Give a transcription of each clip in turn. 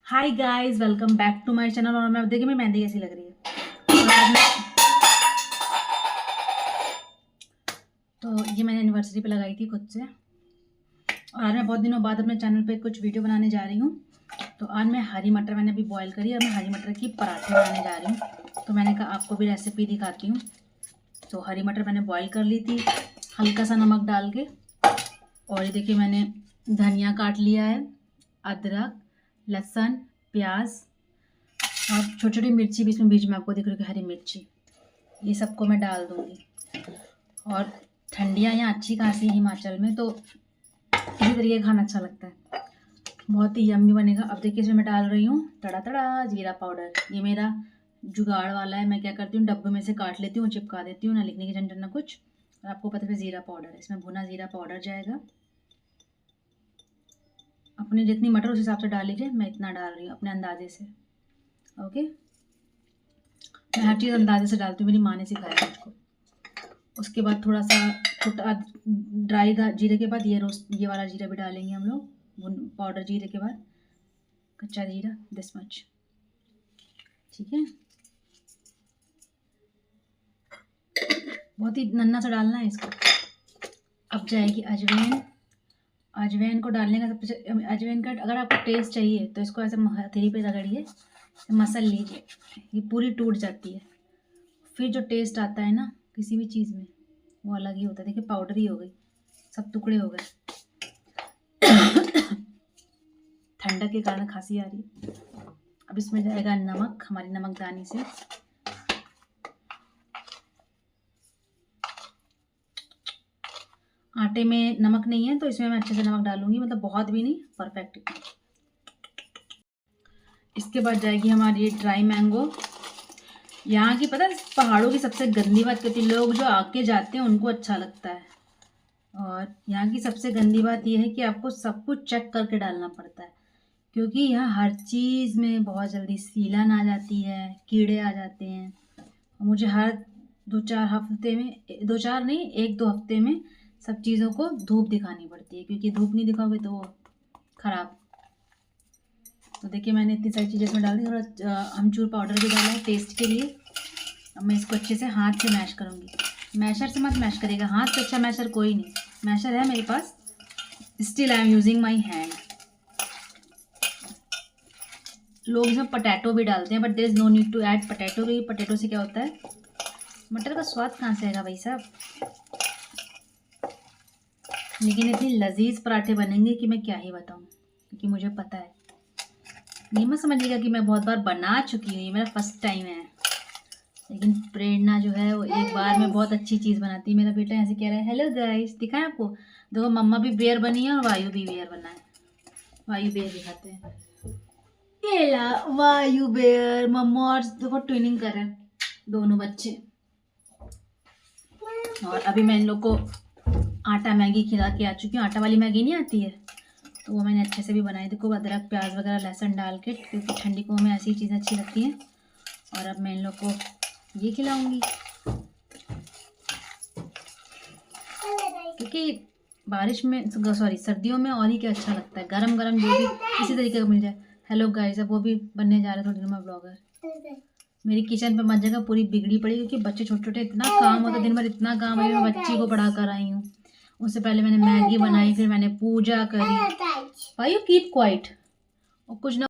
Hi guys, welcome back to my channel. और मैं देखिए मेरी मेहंदी कैसी लग रही है। और आज तो ये मैंने एनिवर्सरी पे लगाई थी खुद से। और आज मैं बहुत दिनों बाद अपने चैनल पे कुछ वीडियो बनाने जा रही हूँ। तो आज मैं हरी मटर मैंने अभी बॉईल करी और मैं हरी मटर की पराठे बनाने जा रही हूँ। तो मैंने कहा आपको भी रेसिपी दिखाती हूँ। तो हरी मटर मैंने बॉईल कर ली थी हल्का सा नमक डाल के। और ये देखिए मैंने धनिया काट लिया है, अदरक, लहसुन, प्याज और छोटी छोटी मिर्ची भी इसमें बीच में आपको दिख रही है, हरी मिर्ची। ये सबको मैं डाल दूँगी। और ठंडियाँ यहाँ अच्छी खासी है हिमाचल में, तो इसी तरीके का खाना अच्छा लगता है, बहुत ही यम्मी बनेगा। अब देखिए इसमें मैं डाल रही हूँ तड़ा तड़ा जीरा पाउडर। ये मेरा जुगाड़ वाला है। मैं क्या करती हूँ, डब्बे में से काट लेती हूँ, चिपका देती हूँ, ना लिखने की झंझट ना कुछ। और आपको पता है ज़ीरा पाउडर है, इसमें भुना ज़ीरा पाउडर जाएगा। अपनी जितनी मटर उस हिसाब से डाल लीजिए, मैं इतना डाल रही हूँ अपने अंदाजे से। ओके, मैं हर चीज़ अंदाजे से डालती हूँ, मेरी माँ ने सिखाया मुझको। उसके बाद थोड़ा सा छोटा ड्राई जीरे के बाद ये वाला जीरा भी डालेंगे हम लोग, पाउडर जीरे के बाद कच्चा जीरा, दिस मच। ठीक है, बहुत ही नन्ना सा डालना है इसको। अब जाएगी अजवाइन। अजवाइन को डालने का सबसे, अजवाइन का अगर आपको टेस्ट चाहिए तो इसको ऐसे हथेली पे रगड़िए, मसल लीजिए, ये पूरी टूट जाती है। फिर जो टेस्ट आता है ना किसी भी चीज़ में, वो अलग ही होता है। देखिए पाउडर ही हो गई, सब टुकड़े हो गए। ठंडक के कारण खांसी आ रही है। अब इसमें जाएगा नमक, हमारी नमकदानी से। आटे में नमक नहीं है तो इसमें मैं अच्छे से नमक डालूंगी, मतलब बहुत भी नहीं, परफेक्ट। इसके बाद जाएगी हमारी ये ड्राई मैंगो। यहाँ की पता है पहाड़ों की सबसे गंदी बात कहती है, लोग जो आके जाते हैं उनको अच्छा लगता है। और यहाँ की सबसे गंदी बात यह है कि आपको सब कुछ चेक करके डालना पड़ता है, क्योंकि यहाँ हर चीज़ में बहुत जल्दी सीलन आ जाती है, कीड़े आ जाते हैं। मुझे हर 2-4 हफ्ते में, 2-4 नहीं, 1-2 हफ्ते में सब चीज़ों को धूप दिखानी पड़ती है, क्योंकि धूप नहीं दिखाओगे तो वो ख़राब। तो देखिए मैंने इतनी सारी चीज़ें इसमें डाल दी। थोड़ा अमचूर पाउडर भी डाला है टेस्ट के लिए। अब मैं इसको अच्छे से हाथ से मैश करूँगी। मैशर से मत मैश करेगा, हाथ से अच्छा मैशर कोई नहीं। मैशर है मेरे पास, still I am using my hand. लोग इसमें पटैटो भी डालते हैं, but there is no need to add potato. क्योंकि पटैटो से क्या होता है, मटर का स्वाद कहाँ से आएगा भाई साहब। लेकिन इतनी लजीज पराठे बनेंगे कि मैं क्या ही बताऊँ, क्योंकि मुझे पता है। ये मत समझिएगा कि मैं बहुत बार बना चुकी हूँ, ये मेरा फर्स्ट टाइम है। लेकिन प्रेरणा जो है वो एक बार में बहुत अच्छी चीज़ बनाती है। मेरा बेटा ऐसे कह रहा है, हेलो गाइस, दिखाएं आपको, देखो मम्मा भी बेयर बनी है और वायु भी बेयर बना है। वायु बेयर दिखाते हैं, ये ला वायु बेयर। मम्मा और देखो ट्विनिंग कर रहे हैं दोनों बच्चे। और अभी मैं इन लोग को आटा मैगी खिला के आ चुकी हूँ। आटा वाली मैगी नहीं आती है, तो वो मैंने अच्छे से भी बनाई। देखो अदरक प्याज वगैरह लहसुन डाल के, क्योंकि ठंडी को हमें ऐसी चीज़ें अच्छी लगती हैं। और अब मैं इन लोग को ये खिलाऊंगी, क्योंकि बारिश में, सॉरी सर्दियों में और ही क्या अच्छा लगता है, गरम गरम जो भी इसी तरीके का मिल जाए। हेलो गाइस, अब वो भी बनने जा रहे थोड़ी देर में ब्लॉगर। मेरी किचन पे मत जगह पूरी बिगड़ी पड़ी, क्योंकि बच्चे छोटे छोटे, इतना काम होता है दिन भर, इतना काम है। मैं बच्ची को पढ़ा कर आई हूँ, उससे पहले मैंने मैगी बनाई, फिर मैंने पूजा करी। भाई यू कीप क्वाइट, और कुछ ना।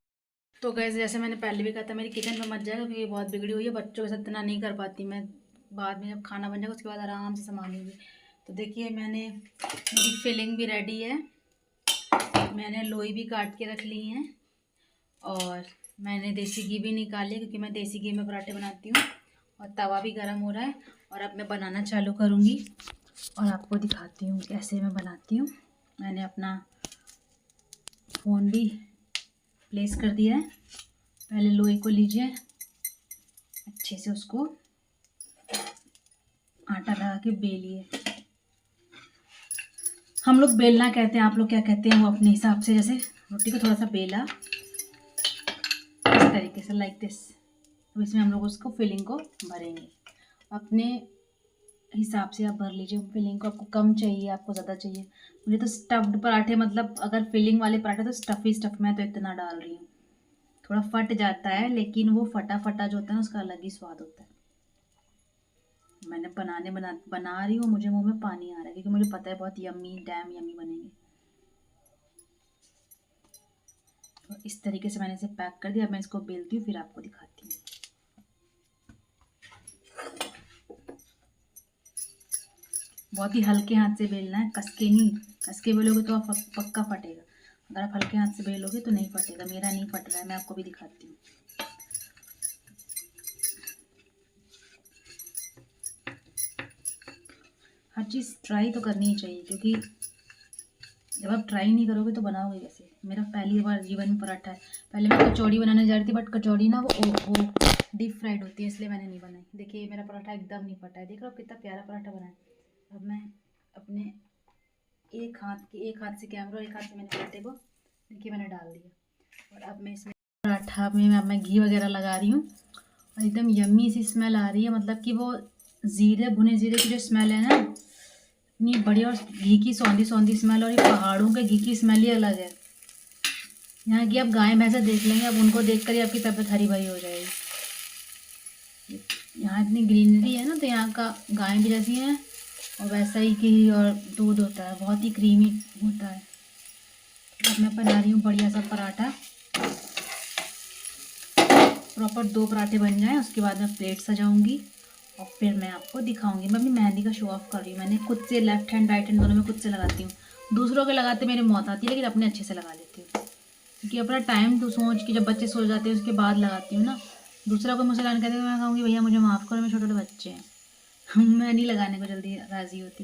तो गैस जैसे मैंने पहले भी कहा था, मेरी किचन पे मत जाएगा, क्योंकि बहुत बिगड़ी हुई है। बच्चों के साथ इतना नहीं कर पाती मैं, बाद में जब खाना बन जाएगा उसके बाद आराम से संभालूंगी। तो देखिए मेरी फिलिंग भी रेडी है। मैंने लोई भी काट के रख ली हैं, और मैंने देसी घी भी निकाली, क्योंकि मैं देसी घी में पराठे बनाती हूँ। और तवा भी गर्म हो रहा है, और अब मैं बनाना चालू करूँगी और आपको दिखाती हूँ कैसे मैं बनाती हूँ। मैंने अपना फ़ोन भी प्लेस कर दिया है। पहले लोई को लीजिए, अच्छे से उसको आटा लगा के बेलिए। हम लोग बेलना कहते हैं, आप लोग क्या कहते हैं वो अपने हिसाब से। जैसे रोटी को थोड़ा सा बेला इस तरीके से, लाइक दिस। तो इसमें हम लोग उसको फिलिंग को भरेंगे अपने हिसाब से। आप भर लीजिए फिलिंग को, आपको कम चाहिए, आपको ज़्यादा चाहिए। मुझे तो स्टफ्ड पराठे, मतलब अगर फिलिंग वाले पराठे तो स्टफ़ ही स्टफ़, मैं तो इतना डाल रही हूँ। थोड़ा फट जाता है, लेकिन वो फटा फटा जो होता है ना उसका अलग ही स्वाद होता है। मैंने बना रही हूँ, मुझे मुंह में पानी आ रहा है क्योंकि मुझे पता है बहुत यम्मी डैम यम्मी बनेंगे। तो इस तरीके से मैंने इसे पैक कर दिया। अब मैं इसको बेलती हूँ, फिर आपको दिखाती हूँ। बहुत ही हल्के हाथ से बेलना है, कसके नहीं। कसके बेलोगे तो आप पक्का फटेगा। अगर आप हल्के हाथ से बेलोगे तो नहीं फटेगा। मेरा नहीं फट रहा है, मैं आपको भी दिखाती हूँ। हर चीज़ ट्राई तो करनी ही चाहिए, क्योंकि जब आप ट्राई नहीं करोगे तो बनाओगे कैसे। मेरा पहली बार जीवन में पराठा है। पहले मैं कचौड़ी बनाने जा रही थी, बट कचौड़ी ना वो डीप फ्राइड होती है, इसलिए मैंने नहीं बनाई। देखिए मेरा पराठा एकदम नहीं फटा है, देख रहे हो कितना प्यारा पराठा बना है। अब मैं अपने एक हाथ से कैमरा और एक हाथ से मैंने पराठे को देखिए मैंने डाल दिया। और अब मैं इसमें पराठा में अब मैं घी वगैरह लगा रही हूँ और एकदम यम्मी सी स्मेल आ रही है। मतलब कि वो भुने जीरे की जो स्मेल है ना, इतनी बढ़िया। और घी की सौंधी सौंधी स्मेल, और ये पहाड़ों के घी की स्मेल ही अलग है। यहाँ की आप गाय भैंसे देख लेंगे, अब उनको देख कर ही आपकी तबीयत हरी भरी हो जाएगी। यहाँ इतनी ग्रीनरी है ना, तो यहाँ का गाय भी जैसी है और वैसा ही घी और दूध होता है, बहुत ही क्रीमी होता है। अब मैं बना रही हूँ बढ़िया सा पराठा। प्रॉपर 2 पराठे बन जाएं, उसके बाद मैं प्लेट सजाऊंगी और फिर मैं आपको दिखाऊंगी। मैं अपनी मेहंदी का शो ऑफ कर रही हूँ। मैंने खुद से लेफ्ट हैंड राइट हैंड दोनों में खुद से लगाती हूँ। दूसरों के लगाते मेरी मौत आती है, लेकिन अपने अच्छे से लगा लेती हूँ, क्योंकि अपना टाइम तो सोच के जब बच्चे सो जाते हैं उसके बाद लगाती हूँ ना। दूसरा कोई मुझसे लगाने कहते हैं, मैं कहूँगी भैया मुझे माफ़ करो, मैं छोटे छोटे बच्चे हैं, मैं नहीं लगाने को जल्दी राज़ी होती।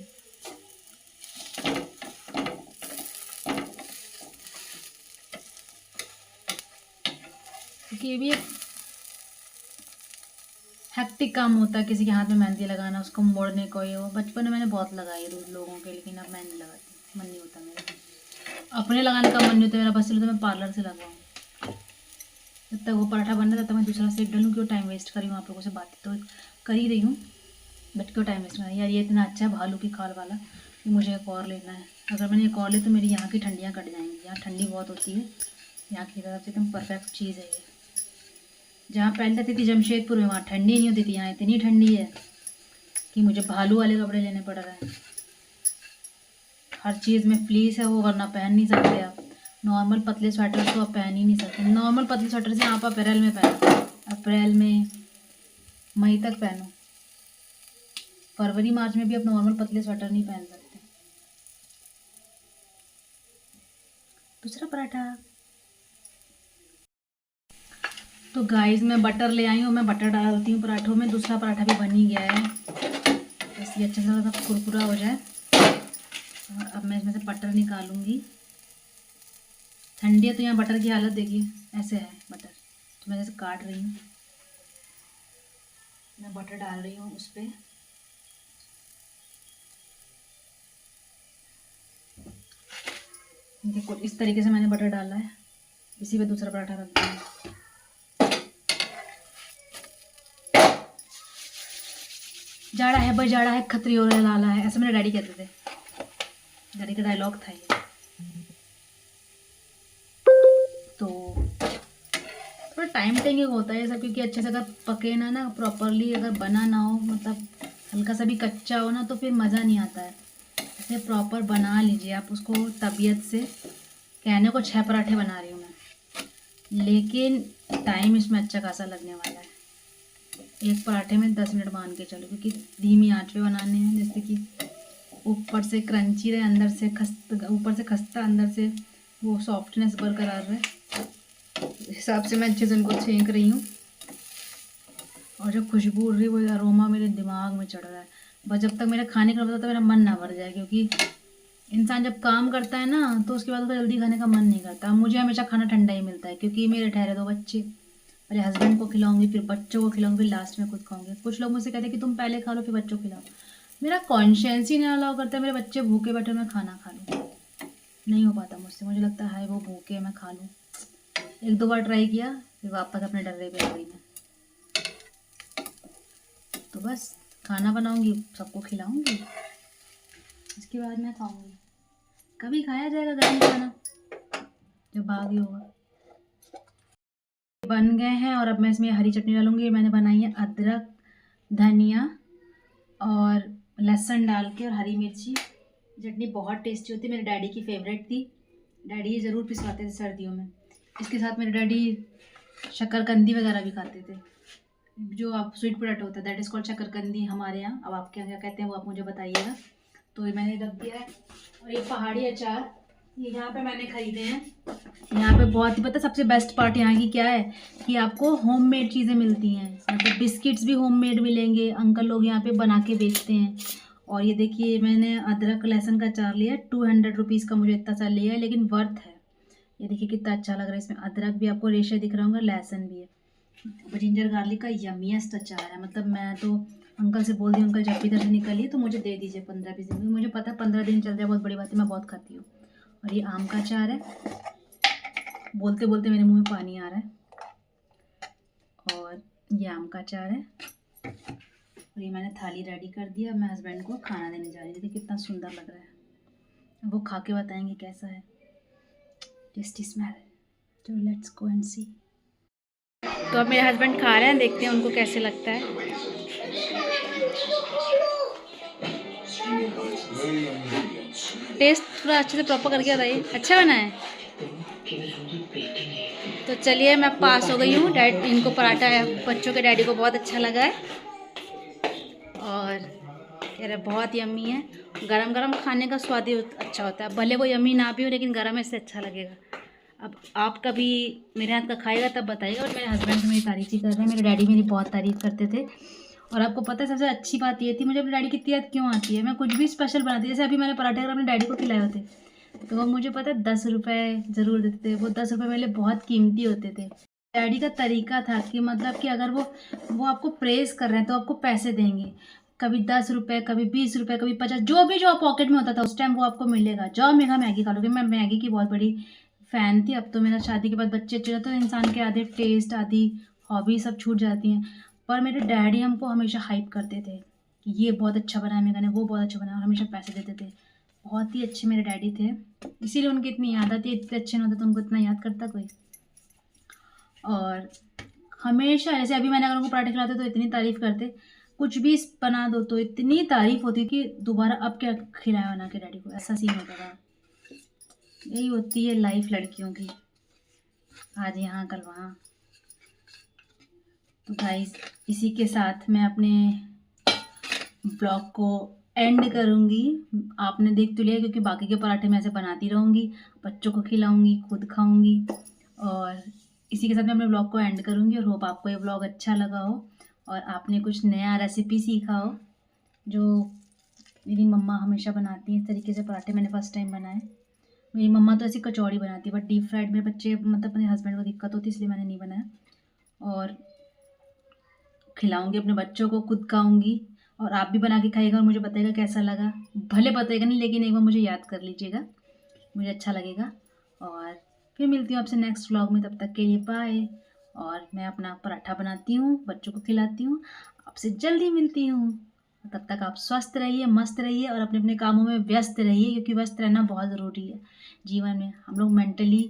क्योंकि ये भी एक हेक्टिक काम होता है, किसी के हाथ में मेहंदी लगाना, उसको मोड़ने को। ये वो बचपन में मैंने बहुत लगाई है लोगों के, लेकिन अब मैं नहीं लगाती, मन नहीं होता मेरा। अपने लगाने का मन नहीं होता मेरा, बस चलो तो मैं पार्लर से लगाऊँ। जब तक वो पराठा बन रहा है तब तक मैं दूसरा सेक डालूँ, क्यों टाइम वेस्ट करी हूँ। आप लोगों से बातें तो कर ही रही हूँ, बट क्यों टाइम वेस्ट करना यार। ये इतना अच्छा है भालू की खाल वाला कि मुझे एक और लेना है। अगर मैंने एक और ले तो मेरी यहाँ की ठंडियाँ कट जाएंगी। यहाँ ठंडी बहुत होती है, यहाँ की तरफ से एकदम परफेक्ट चीज़ है ये। जहाँ पहले रहती थी जमशेदपुर में, वहाँ ठंडी नहीं होती थी, यहाँ इतनी ठंडी है कि मुझे भालू वाले कपड़े लेने पड़ रहे हैं। हर चीज़ में फ्लीस है वो, वरना पहन नहीं सकते आप। नॉर्मल पतले स्वेटर तो आप पहन ही नहीं सकते। नॉर्मल पतले स्वेटर से आप अप्रैल में पहनो, अप्रैल में मई तक पहनो। फरवरी मार्च में भी आप नॉर्मल पतले स्वेटर नहीं पहन सकते। दूसरा पराठा तो गाइस मैं बटर ले आई हूँ, मैं बटर डालती हूँ पराठों में। दूसरा पराठा भी बन ही गया है, इसलिए अच्छे से सब कुरकुरा हो जाए। और अब मैं इसमें से बटर निकालूंगी। ठंडी है तो यहाँ बटर की हालत देखिए ऐसे है बटर, तो मैं जैसे काट रही हूँ। मैं बटर डाल रही हूँ उस पर। देखो इस तरीके से मैंने बटर डाला है, इसी पे दूसरा पराठा रख दिया। जाड़ा है भाई जाड़ा है, खतरी और लाला है, ऐसे मेरे डैडी कहते थे। डैडी का डायलॉग था ये। तो थोड़ा टाइम टेकिंग होता है ये सब, क्योंकि अच्छे से अगर पके ना प्रॉपरली अगर बना ना हो, मतलब हल्का सा भी कच्चा हो ना, तो फिर मज़ा नहीं आता है। इसे प्रॉपर बना लीजिए आप उसको तबीयत से। कहने को 6 पराठे बना रही हूँ मैं, लेकिन टाइम इसमें अच्छा खासा लगने वाला है। एक पराठे में 10 मिनट मान के चलो, क्योंकि धीमी आंच पे बनाने हैं, जैसे कि ऊपर से क्रंची रहे, अंदर से ऊपर से खस्ता, अंदर से वो सॉफ्टनेस बरकरार रहे। इस हिसाब से मैं अच्छे से उनको छेंक रही हूँ। और जो खुशबू उड़ रही है वो अरोमा मेरे दिमाग में चढ़ रहा है। बस जब तक मेरे खाने का पता तो मेरा मन ना भर जाए, क्योंकि इंसान जब काम करता है ना तो उसके बाद उसका जल्दी खाने का मन नहीं करता। मुझे हमेशा खाना ठंडा ही मिलता है, क्योंकि मेरे ठहरे 2 बच्चे, पहले हस्बैंड को खिलाऊंगी, फिर बच्चों को खिलाऊंगी, फिर लास्ट में खुद खाऊंगी। कुछ लोग मुझसे कहते हैं कि तुम पहले खा लो फिर बच्चों को खिलाओ। मेरा कॉन्शियस ही नहीं अलाउ करता है मेरे बच्चे भूखे बैठे मैं खाना खा लूँ। नहीं हो पाता मुझसे, मुझे लगता है वो भूखे मैं खा लूँ। 1-2 बार ट्राई किया, फिर वापस अपने डर्रे पे आ गई मैं। तो बस खाना बनाऊंगी, सबको खिलाऊंगी, इसके बाद मैं खाऊंगी। कभी खाया जाएगा गर्म खाना जब भागी होगा। बन गए हैं और अब मैं इसमें हरी चटनी डालूंगी। मैंने बनाई है अदरक, धनिया और लहसुन डाल के और हरी मिर्ची। चटनी बहुत टेस्टी होती है, मेरे डैडी की फेवरेट थी। डैडी ये ज़रूर पिसवाते थे सर्दियों में। इसके साथ मेरे डैडी शक्करकंदी वगैरह भी खाते थे, जो आप स्वीट पोटैटो होता है, दैट इज़ कॉल्ड शक्करकंदी हमारे यहाँ। अब आपके यहाँ क्या कहते हैं वो आप मुझे बताइएगा। तो ये मैंने रख दिया है। और ये पहाड़ी अचार ये यहाँ पे मैंने ख़रीदे हैं। यहाँ पे बहुत ही पता सबसे बेस्ट पार्ट यहाँ की क्या है कि आपको होममेड चीज़ें मिलती हैं। मतलब बिस्किट्स भी होममेड मिलेंगे, अंकल लोग यहाँ पे बना के बेचते हैं। और ये देखिए मैंने अदरक लहसुन का अचार लिया, 200 रुपीज़ का मुझे इतना सा लिया है, लेकिन वर्थ है। ये देखिए कितना अच्छा लग रहा है। इसमें अदरक भी आपको रेशा दिख रहा होगा, लहसुन भी है। जिंजर गार्लिक का यमीएस्ट अचार है। मतलब मैं तो अंकल से बोल दी, अंकल जब भी इधर से निकलिए तो मुझे दे दीजिए 15-20 दिन, मुझे पता है 15 दिन चल जाए बहुत बड़ी बात है, मैं बहुत खाती हूँ। और ये आम का अचार है। बोलते बोलते मेरे मुंह में पानी आ रहा है। और ये आम का अचार है। और ये मैंने थाली रेडी कर दिया। मैं हस्बैंड को खाना देने जा रही थी। कितना सुंदर लग रहा है। वो खा के बताएंगे कैसा है, टेस्टी स्मेल। तो लेट्स गो एंड सी। तो अब मेरे हस्बैंड खा रहे हैं, देखते हैं उनको कैसे लगता है। टेस्ट थोड़ा अच्छे से प्रॉपर करके बताइए, अच्छा बना है। तो चलिए मैं पास हो गई हूँ। डैड इनको पराठा बच्चों के डैडी को बहुत अच्छा लगा है और कह रहे बहुत यम्मी है। गरम गरम खाने का स्वाद ही अच्छा होता है, भले वो यम्मी ना भी हो लेकिन गरम इससे अच्छा लगेगा। अब आप कभी मेरे हाथ का खाएगा तब बताइएगा। और मेरे हस्बैंड मेरी तारीफ़ ही कर रहे हैं, मेरे डैडी मेरी बहुत तारीफ़ करते थे। और आपको पता है सबसे अच्छी बात ये थी, मुझे अपने डैडी की इतनी याद क्यों आती है। मैं कुछ भी स्पेशल बनाती, जैसे अभी मैंने पराठे अगर अपने डैडी को खिलाए होते तो वो मुझे पता है 10 रुपये ज़रूर देते थे। वो 10 रुपये मेरे लिए बहुत कीमती होते थे। डैडी का तरीका था कि मतलब कि अगर वो आपको प्रेज़ कर रहे हैं तो आपको पैसे देंगे। कभी 10 रुपये, कभी 20 रुपये, कभी 50, जो पॉकेट में होता था उस टाइम वो आपको मिलेगा। जाओ मेरा मैगी खा लोगे। मैं मैगी की बहुत बड़ी फ़ैन थी। अब तो मेरा शादी के बाद बच्चे अच्छे तो इंसान के आधे टेस्ट, आधी हॉबी सब छूट जाती हैं। पर मेरे डैडी हमको हमेशा हाइप करते थे कि ये बहुत अच्छा बना है मेरे गाने, वो बहुत अच्छा बना है, और हमेशा पैसे देते थे। बहुत ही अच्छे मेरे डैडी थे, इसीलिए उनकी इतनी याद आती है। इतने अच्छे नहीं होते तो उनको इतना याद करता कोई। और हमेशा जैसे अभी मैंने अगर उनको पराठे खिलाते तो इतनी तारीफ़ करते, कुछ भी बना दो तो इतनी तारीफ़ होती कि दोबारा अब क्या खिलाया बना के डैडी को, ऐसा सीन होता था। यही होती है लाइफ लड़कियों की, आज यहाँ कल वहाँ। तो गाइस इसी के साथ मैं अपने ब्लॉग को एंड करूँगी। आपने देख तो लिया क्योंकि बाकी के पराठे मैं ऐसे बनाती रहूँगी, बच्चों को खिलाऊँगी, खुद खाऊँगी। और इसी के साथ मैं अपने ब्लॉग को एंड करूँगी। और होप आपको ये ब्लॉग अच्छा लगा हो और आपने कुछ नया रेसिपी सीखा हो जो मेरी मम्मा हमेशा बनाती हैं। इस तरीके से पराठे मैंने फ़र्स्ट टाइम बनाए। मेरी मम्मा तो ऐसी कचौड़ी बनाती है, बट डीप फ्राइड मेरे बच्चे मतलब अपने हस्बैंड को दिक्कत होती है, इसलिए मैंने नहीं बनाया। और खिलाऊँगी अपने बच्चों को, खुद खाऊँगी। और आप भी बना के खाइएगा और मुझे बताइएगा कैसा लगा। भले बताइएगा नहीं लेकिन एक बार मुझे याद कर लीजिएगा, मुझे अच्छा लगेगा। और फिर मिलती हूँ आपसे नेक्स्ट व्लॉग में, तब तक के लिए बाय। और मैं अपना पराठा बनाती हूँ, बच्चों को खिलाती हूँ, आपसे जल्दी मिलती हूँ। तब तक आप स्वस्थ रहिए, मस्त रहिए और अपने अपने कामों में व्यस्त रहिए, क्योंकि व्यस्त रहना बहुत ज़रूरी है जीवन में। हम लोग मेंटली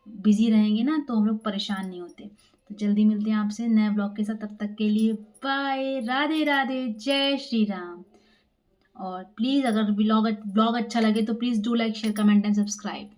बिजी रहेंगे ना तो हम लोग परेशान नहीं होते। तो जल्दी मिलते हैं आपसे नए ब्लॉग के साथ, तब तक के लिए बाय, राधे राधे, जय श्री राम। और प्लीज़ अगर ब्लॉग अच्छा लगे तो please do like, share, comment and subscribe.